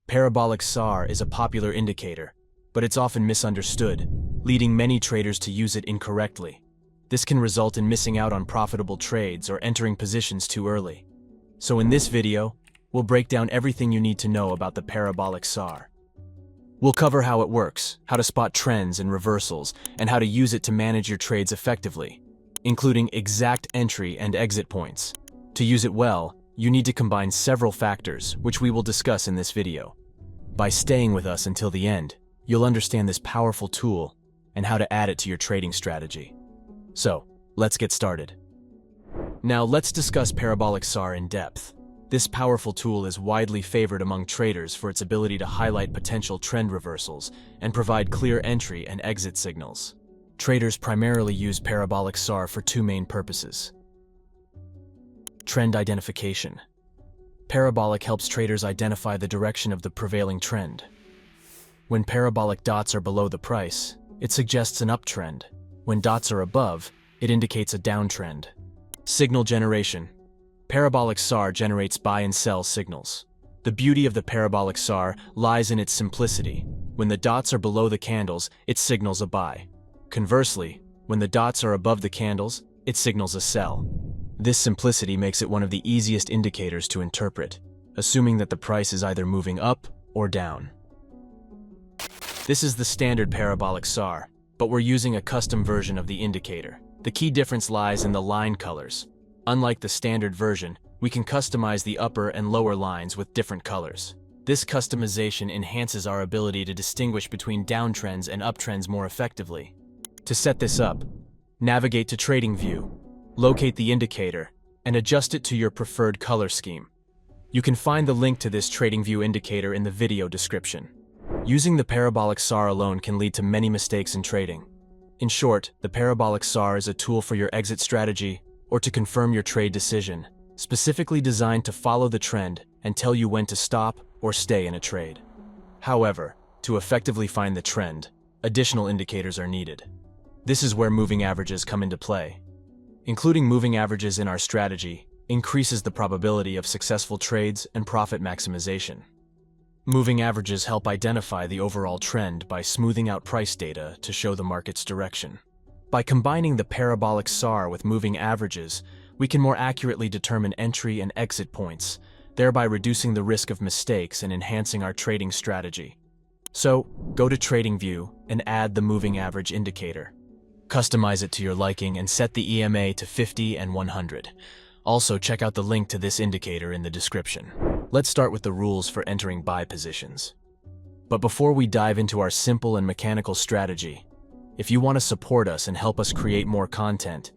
Parabolic SAR is a popular indicator, but it's often misunderstood, leading many traders to use it incorrectly. This can result in missing out on profitable trades or entering positions too early. So in this video, we'll break down everything you need to know about the Parabolic SAR. We'll cover how it works, how to spot trends and reversals, and how to use it to manage your trades effectively, including exact entry and exit points. To use it well, you need to combine several factors, which we will discuss in this video. By staying with us until the end, you'll understand this powerful tool and how to add it to your trading strategy. So, let's get started. Now let's discuss Parabolic SAR in depth. This powerful tool is widely favored among traders for its ability to highlight potential trend reversals and provide clear entry and exit signals. Traders primarily use Parabolic SAR for two main purposes. Trend identification. Parabolic helps traders identify the direction of the prevailing trend. When parabolic dots are below the price, it suggests an uptrend. When dots are above, it indicates a downtrend. Signal generation. Parabolic SAR generates buy and sell signals. The beauty of the Parabolic SAR lies in its simplicity. When the dots are below the candles, it signals a buy. Conversely, when the dots are above the candles, it signals a sell. This simplicity makes it one of the easiest indicators to interpret, assuming that the price is either moving up or down. This is the standard Parabolic SAR, but we're using a custom version of the indicator. The key difference lies in the line colors. Unlike the standard version, we can customize the upper and lower lines with different colors. This customization enhances our ability to distinguish between downtrends and uptrends more effectively. To set this up, navigate to Trading View, locate the indicator, and adjust it to your preferred color scheme. You can find the link to this Trading View indicator in the video description. Using the Parabolic SAR alone can lead to many mistakes in trading. In short, the Parabolic SAR is a tool for your exit strategy or to confirm your trade decision, specifically designed to follow the trend and tell you when to stop or stay in a trade. However, to effectively find the trend, additional indicators are needed. This is where moving averages come into play. Including moving averages in our strategy increases the probability of successful trades and profit maximization. Moving averages help identify the overall trend by smoothing out price data to show the market's direction. By combining the Parabolic SAR with moving averages, we can more accurately determine entry and exit points, thereby reducing the risk of mistakes and enhancing our trading strategy. So, go to Trading View and add the moving average indicator. Customize it to your liking and set the EMA to 50 and 100. Also, check out the link to this indicator in the description. Let's start with the rules for entering buy positions. But before we dive into our simple and mechanical strategy, if you want to support us and help us create more content,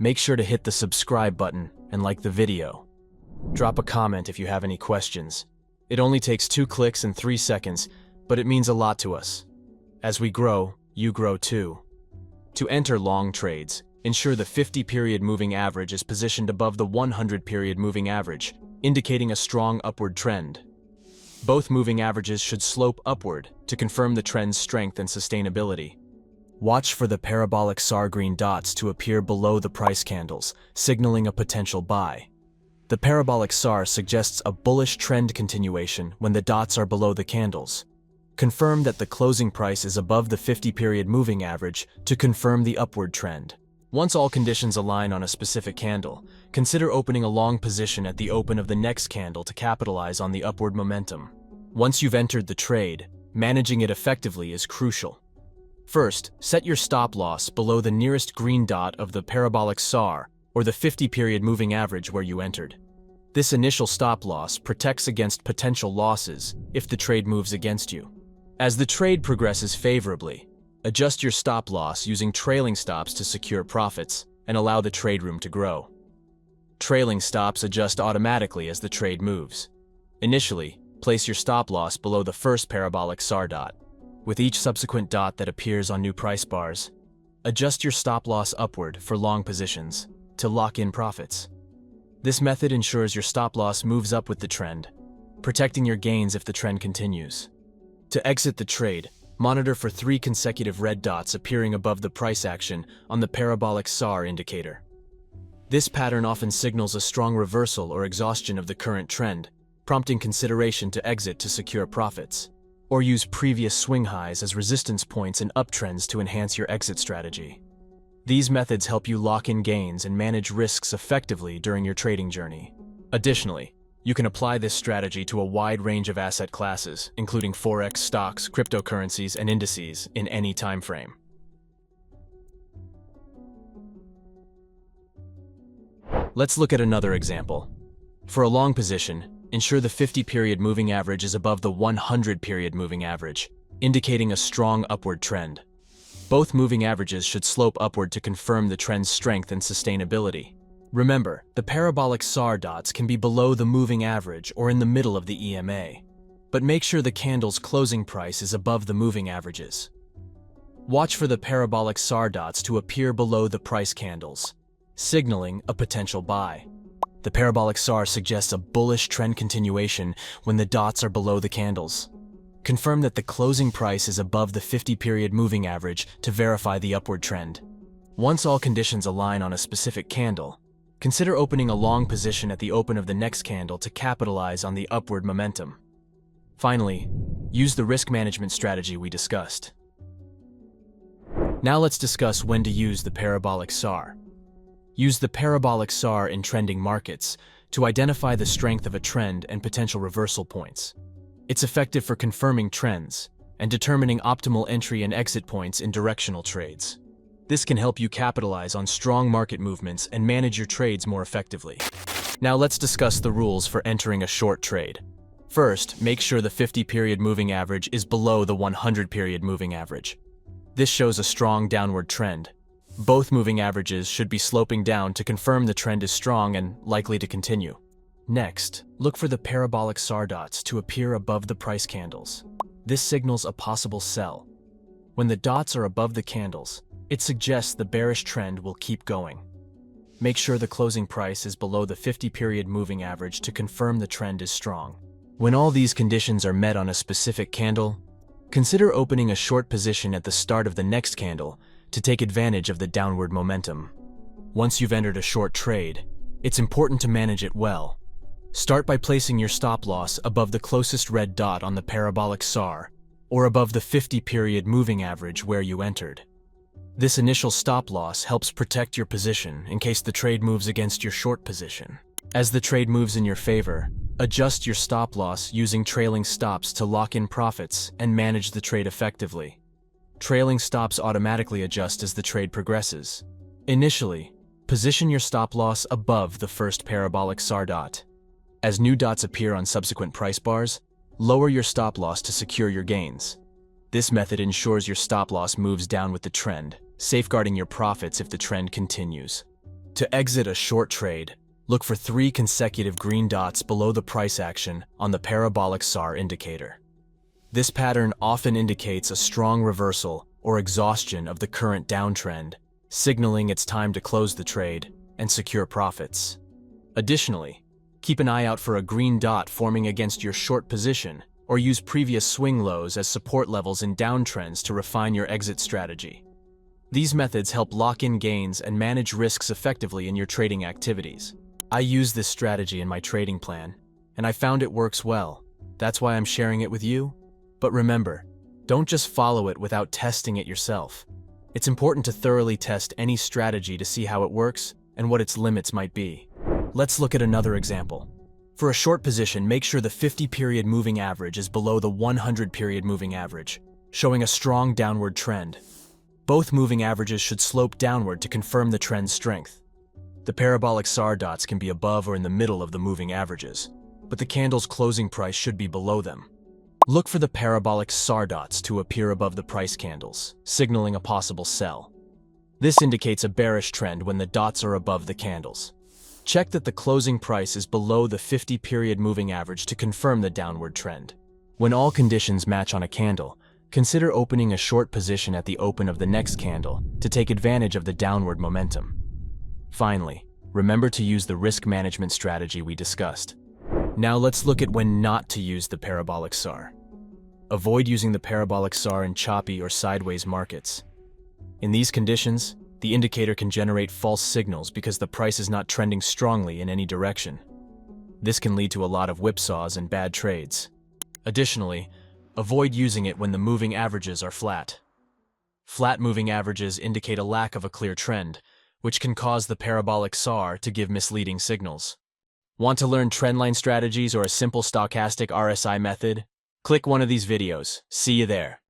make sure to hit the subscribe button and like the video. Drop a comment if you have any questions. It only takes 2 clicks and 3 seconds, but it means a lot to us. As we grow, you grow too. To enter long trades, ensure the 50-period moving average is positioned above the 100-period moving average, indicating a strong upward trend. Both moving averages should slope upward to confirm the trend's strength and sustainability. Watch for the Parabolic SAR green dots to appear below the price candles, signaling a potential buy. The Parabolic SAR suggests a bullish trend continuation when the dots are below the candles. Confirm that the closing price is above the 50-period moving average to confirm the upward trend. Once all conditions align on a specific candle, consider opening a long position at the open of the next candle to capitalize on the upward momentum. Once you've entered the trade, managing it effectively is crucial. First, set your stop loss below the nearest green dot of the Parabolic SAR or the 50-period moving average where you entered. This initial stop loss protects against potential losses if the trade moves against you. As the trade progresses favorably, adjust your stop loss using trailing stops to secure profits and allow the trade room to grow. Trailing stops adjust automatically as the trade moves. Initially, place your stop loss below the first Parabolic SAR dot. With each subsequent dot that appears on new price bars, adjust your stop loss upward for long positions to lock in profits. This method ensures your stop loss moves up with the trend, protecting your gains if the trend continues. To exit the trade, monitor for 3 consecutive red dots appearing above the price action on the Parabolic SAR indicator. This pattern often signals a strong reversal or exhaustion of the current trend, prompting consideration to exit to secure profits, or use previous swing highs as resistance points in uptrends to enhance your exit strategy. These methods help you lock in gains and manage risks effectively during your trading journey. Additionally, you can apply this strategy to a wide range of asset classes, including forex, stocks, cryptocurrencies, and indices in any time frame. Let's look at another example. For a long position, ensure the 50-period moving average is above the 100-period moving average, indicating a strong upward trend. Both moving averages should slope upward to confirm the trend's strength and sustainability. Remember, the parabolic SAR dots can be below the moving average or in the middle of the EMA, but make sure the candle's closing price is above the moving averages. Watch for the parabolic SAR dots to appear below the price candles, signaling a potential buy. The parabolic SAR suggests a bullish trend continuation when the dots are below the candles. Confirm that the closing price is above the 50-period moving average to verify the upward trend. Once all conditions align on a specific candle, consider opening a long position at the open of the next candle to capitalize on the upward momentum. Finally, use the risk management strategy we discussed. Now let's discuss when to use the parabolic SAR. Use the parabolic SAR in trending markets to identify the strength of a trend and potential reversal points. It's effective for confirming trends and determining optimal entry and exit points in directional trades. This can help you capitalize on strong market movements and manage your trades more effectively. Now let's discuss the rules for entering a short trade. First, make sure the 50-period moving average is below the 100-period moving average. This shows a strong downward trend. Both moving averages should be sloping down to confirm the trend is strong and likely to continue. Next, look for the parabolic SAR dots to appear above the price candles. This signals a possible sell. When the dots are above the candles, it suggests the bearish trend will keep going. Make sure the closing price is below the 50-period moving average to confirm the trend is strong. When all these conditions are met on a specific candle, consider opening a short position at the start of the next candle to take advantage of the downward momentum. Once you've entered a short trade, it's important to manage it well. Start by placing your stop loss above the closest red dot on the parabolic SAR, or above the 50-period moving average where you entered. This initial stop loss helps protect your position in case the trade moves against your short position. As the trade moves in your favor, adjust your stop loss using trailing stops to lock in profits and manage the trade effectively. Trailing stops automatically adjust as the trade progresses. Initially, position your stop loss above the first parabolic SAR dot. As new dots appear on subsequent price bars, lower your stop loss to secure your gains. This method ensures your stop loss moves down with the trend, safeguarding your profits if the trend continues. To exit a short trade, look for 3 consecutive green dots below the price action on the parabolic SAR indicator. This pattern often indicates a strong reversal or exhaustion of the current downtrend, signaling it's time to close the trade and secure profits. Additionally, keep an eye out for a green dot forming against your short position, or use previous swing lows as support levels in downtrends to refine your exit strategy. These methods help lock in gains and manage risks effectively in your trading activities. I use this strategy in my trading plan, and I found it works well. That's why I'm sharing it with you. But remember, don't just follow it without testing it yourself. It's important to thoroughly test any strategy to see how it works and what its limits might be. Let's look at another example. For a short position, make sure the 50-period moving average is below the 100-period moving average, showing a strong downward trend. Both moving averages should slope downward to confirm the trend's strength. The parabolic SAR dots can be above or in the middle of the moving averages, but the candle's closing price should be below them. Look for the parabolic SAR dots to appear above the price candles, signaling a possible sell. This indicates a bearish trend when the dots are above the candles. Check that the closing price is below the 50-period moving average to confirm the downward trend. When all conditions match on a candle, consider opening a short position at the open of the next candle to take advantage of the downward momentum. Finally, remember to use the risk management strategy we discussed. Now let's look at when not to use the parabolic SAR. Avoid using the parabolic SAR in choppy or sideways markets. In these conditions, the indicator can generate false signals because the price is not trending strongly in any direction. This can lead to a lot of whipsaws and bad trades. Additionally, avoid using it when the moving averages are flat. Flat moving averages indicate a lack of a clear trend, which can cause the parabolic SAR to give misleading signals. Want to learn trendline strategies or a simple stochastic RSI method? Click one of these videos. See you there.